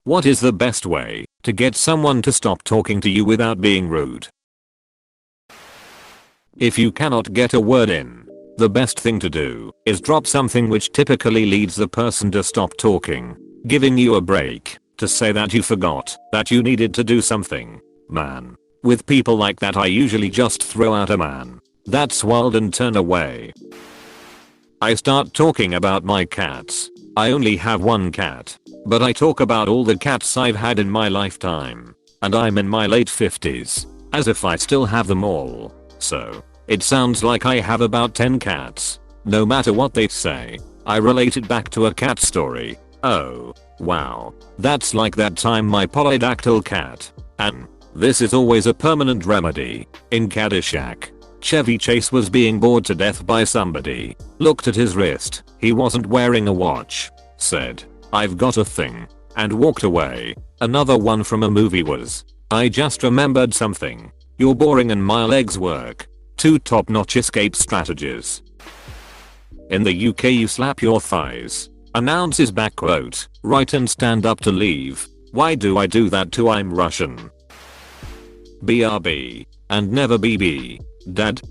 What is the best way to get someone to stop talking to you without being rude? If you cannot get a word in, the best thing to do is drop something which typically leads the person to stop talking, giving you a break to say that you forgot that you needed to do something. Man. With people like that I usually just throw out a man. That's wild and turn away. I start talking about my cats. I only have one cat, but I talk about all the cats I've had in my lifetime. And I'm in my late 50s, as if I still have them all. So, it sounds like I have about 10 cats. No matter what they say, I relate it back to a cat story. Oh, wow. That's like that time my polydactyl cat. And this is always a permanent remedy. In Caddyshack, Chevy Chase was being bored to death by somebody. Looked at his wrist, he wasn't wearing a watch. Said, "I've got a thing," and walked away. Another one from a movie was, "I just remembered something. You're boring and my legs work." Two top-notch escape strategies. In the UK you slap your thighs. Announces back quote, "Right and stand up to leave." Why do I do that too? I'm Russian. BRB. And never BB. Dad.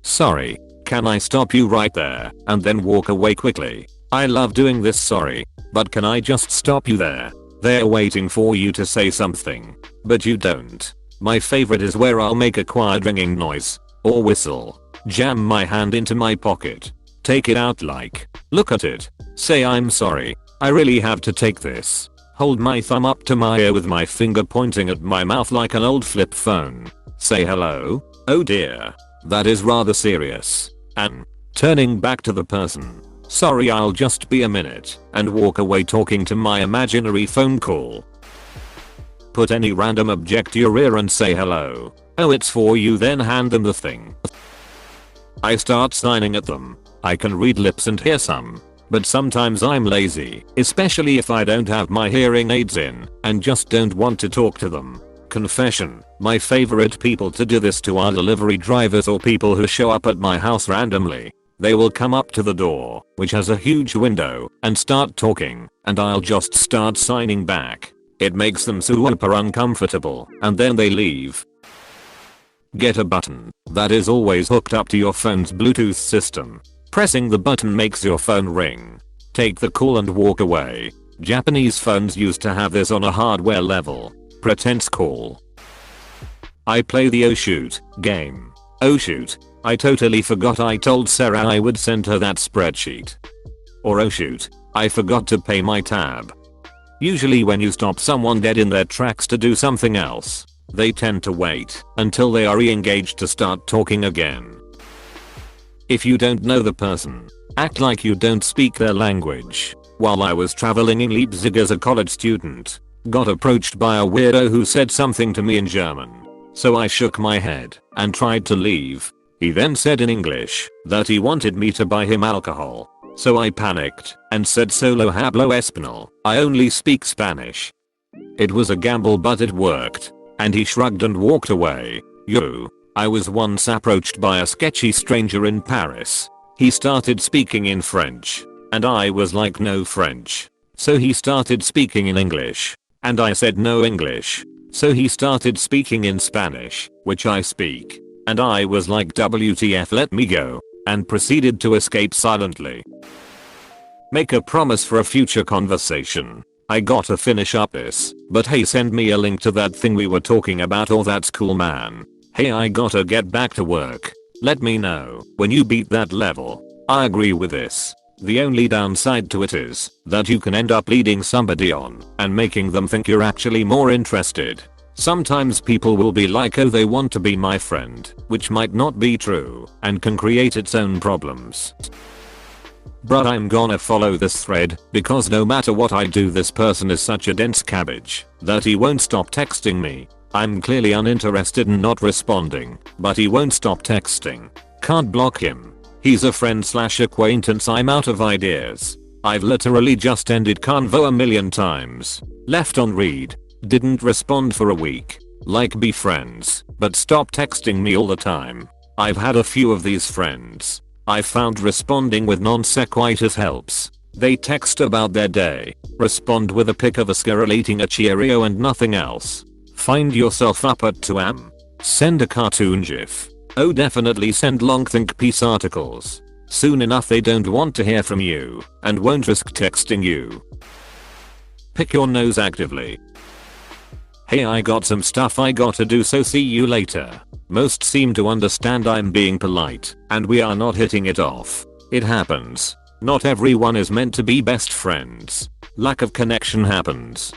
Sorry. Can I stop you right there and then walk away quickly? I love doing this, sorry. But can I just stop you there? They're waiting for you to say something. But you don't. My favorite is where I'll make a quiet ringing noise. Or whistle. Jam my hand into my pocket. Take it out like, look at it. Say I'm sorry. I really have to take this. Hold my thumb up to my ear with my finger pointing at my mouth like an old flip phone. Say hello. Oh dear. That is rather serious. And turning back to the person. Sorry, I'll just be a minute, and walk away talking to my imaginary phone call. Put any random object to your ear and say hello. Oh, it's for you, then hand them the thing. I start signing at them. I can read lips and hear some. But sometimes I'm lazy, especially if I don't have my hearing aids in and just don't want to talk to them. Confession, my favorite people to do this to are delivery drivers or people who show up at my house randomly. They will come up to the door, which has a huge window, and start talking, and I'll just start signing back. It makes them super uncomfortable, and then they leave. Get a button that is always hooked up to your phone's Bluetooth system. Pressing the button makes your phone ring. Take the call and walk away. Japanese phones used to have this on a hardware level. Pretense call. I play the oh shoot game. Oh shoot, I totally forgot I told Sarah I would send her that spreadsheet. Or oh shoot, I forgot to pay my tab. Usually when you stop someone dead in their tracks to do something else, they tend to wait until they are re-engaged to start talking again. If you don't know the person, act like you don't speak their language. While I was traveling in Leipzig as a college student, got approached by a weirdo who said something to me in German. So I shook my head and tried to leave. He then said in English that he wanted me to buy him alcohol. So I panicked and said solo hablo español, I only speak Spanish. It was a gamble but it worked, and he shrugged and walked away. Yo. I was once approached by a sketchy stranger in Paris. He started speaking in French, and I was like no French. So he started speaking in English, and I said no English. So he started speaking in Spanish, which I speak, and I was like WTF, let me go, and proceeded to escape silently. Make a promise for a future conversation. I gotta finish up this, but hey, send me a link to that thing we were talking about, or that's cool, man. Hey, I gotta get back to work. Let me know when you beat that level. I agree with this. The only downside to it is that you can end up leading somebody on and making them think you're actually more interested. Sometimes people will be like, oh, they want to be my friend, which might not be true and can create its own problems. Bruh, I'm gonna follow this thread because no matter what I do, this person is such a dense cabbage that he won't stop texting me. I'm clearly uninterested and not responding, but he won't stop texting. Can't block him. He's a friend/acquaintance. I'm out of ideas. I've literally just ended convo a million times. Left on read. Didn't respond for a week. Like, be friends, but stop texting me all the time. I've had a few of these friends. I found responding with non sequiturs helps. They text about their day, respond with a pic of a squirrel eating a Cheerio and nothing else. Find yourself up at 2 am? Send a cartoon gif. Oh, definitely send long think piece articles. Soon enough they don't want to hear from you and won't risk texting you. Pick your nose actively. Hey, I got some stuff I gotta do, so see you later. Most seem to understand I'm being polite and we are not hitting it off. It happens. Not everyone is meant to be best friends. Lack of connection happens.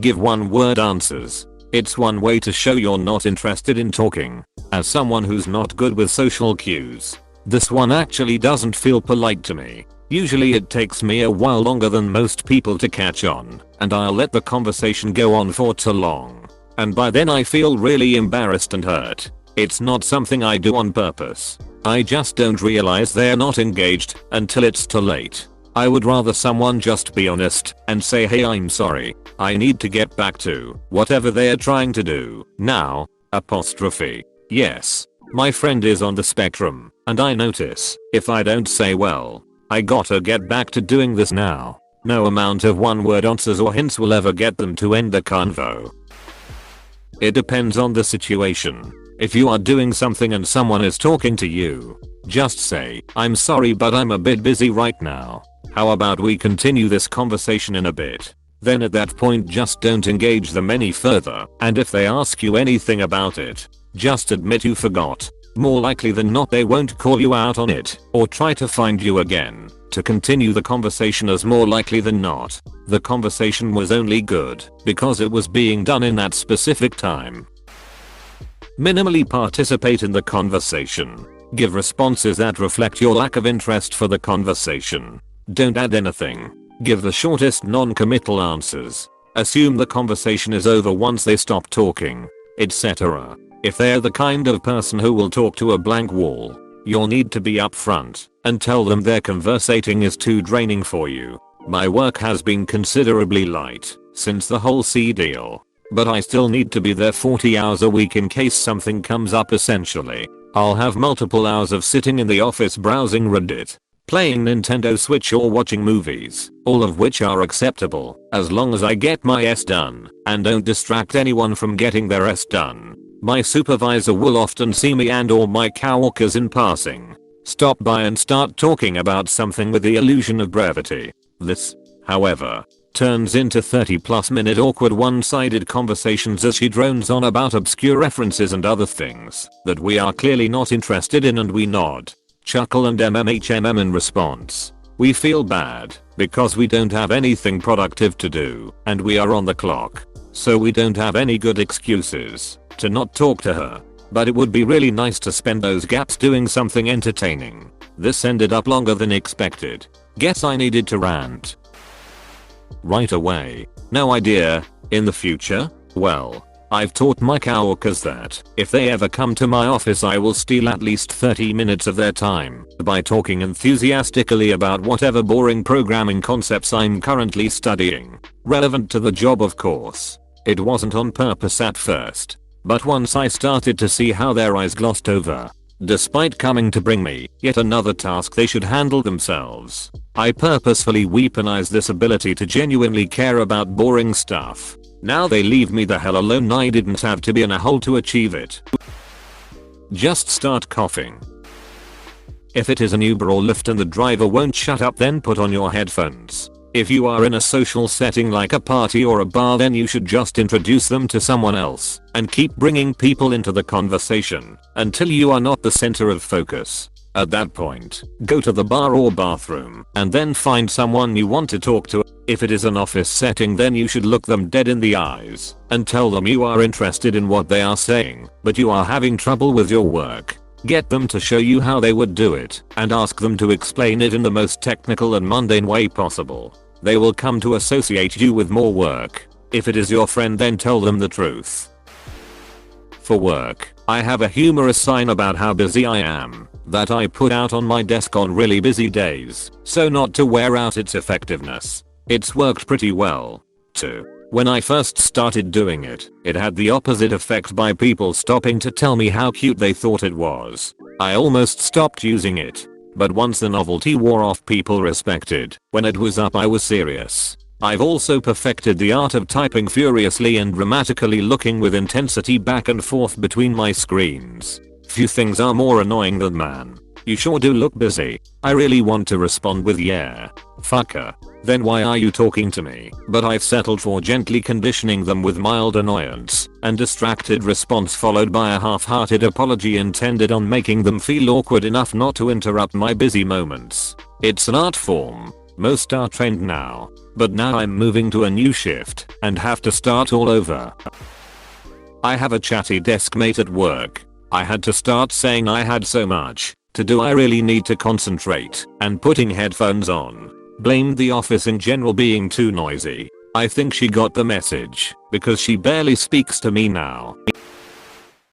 Give one word answers. It's one way to show you're not interested in talking. As someone who's not good with social cues, this one actually doesn't feel polite to me. Usually it takes me a while longer than most people to catch on, and I'll let the conversation go on for too long. And by then I feel really embarrassed and hurt. It's not something I do on purpose. I just don't realize they're not engaged until it's too late. I would rather someone just be honest and say, hey, I'm sorry. I need to get back to whatever they're trying to do now. Apostrophe. Yes. My friend is on the spectrum, and I notice if I don't say, well, I gotta get back to doing this now, no amount of one word answers or hints will ever get them to end the convo. It depends on the situation. If you are doing something and someone is talking to you, just say, I'm sorry but I'm a bit busy right now. How about we continue this conversation in a bit? Then at that point just don't engage them any further, and if they ask you anything about it, just admit you forgot. More likely than not they won't call you out on it or try to find you again to continue the conversation, as more likely than not, the conversation was only good because it was being done in that specific time. Minimally participate in the conversation. Give responses that reflect your lack of interest for the conversation. Don't add anything. Give the shortest non-committal answers. Assume the conversation is over once they stop talking, etc. If they're the kind of person who will talk to a blank wall, you'll need to be upfront and tell them their conversating is too draining for you. My work has been considerably light since the whole C deal, but I still need to be there 40 hours a week in case something comes up. Essentially, I'll have multiple hours of sitting in the office browsing Reddit, playing Nintendo Switch or watching movies, all of which are acceptable as long as I get my S done and don't distract anyone from getting their S done. My supervisor will often see me and or my coworkers in passing, stop by and start talking about something with the illusion of brevity. This, however, turns into 30+ minute awkward one-sided conversations as she drones on about obscure references and other things that we are clearly not interested in, and we nod, chuckle and mmhmm in response. We feel bad because we don't have anything productive to do and we are on the clock, so we don't have any good excuses to not talk to her. But it would be really nice to spend those gaps doing something entertaining. This ended up longer than expected. Guess I needed to rant right away. No idea. In the future? Well, I've taught my coworkers that if they ever come to my office I will steal at least 30 minutes of their time by talking enthusiastically about whatever boring programming concepts I'm currently studying. Relevant to the job, of course. It wasn't on purpose at first, but once I started to see how their eyes glossed over, despite coming to bring me yet another task they should handle themselves, I purposefully weaponized this ability to genuinely care about boring stuff. Now they leave me the hell alone. I didn't have to be in a hole to achieve it. Just start coughing. If it is an Uber or Lyft and the driver won't shut up, then put on your headphones. If you are in a social setting like a party or a bar, then you should just introduce them to someone else and keep bringing people into the conversation until you are not the center of focus. At that point, go to the bar or bathroom and then find someone you want to talk to. If it is an office setting, then you should look them dead in the eyes and tell them you are interested in what they are saying, but you are having trouble with your work. Get them to show you how they would do it and ask them to explain it in the most technical and mundane way possible. They will come to associate you with more work. If it is your friend, then tell them the truth. For work, I have a humorous sign about how busy I am that I put out on my desk on really busy days, so not to wear out its effectiveness. It's worked pretty well, too. When I first started doing it, it had the opposite effect by people stopping to tell me how cute they thought it was. I almost stopped using it. but once the novelty wore off people respected. When it was up I was serious. I've also perfected the art of typing furiously and dramatically looking with intensity back and forth between my screens. Few things are more annoying than man. You sure do look busy. I really want to respond with yeah. Fucker. Then why are you talking to me? But I've settled for gently conditioning them with mild annoyance and distracted response followed by a half-hearted apology intended on making them feel awkward enough not to interrupt my busy moments. It's an art form. Most are trained now. But now I'm moving to a new shift and have to start all over. I have a chatty desk mate at work. I had to start saying I had so much to do I really need to concentrate and putting headphones on. Blamed the office in general being too noisy. I think she got the message because she barely speaks to me now.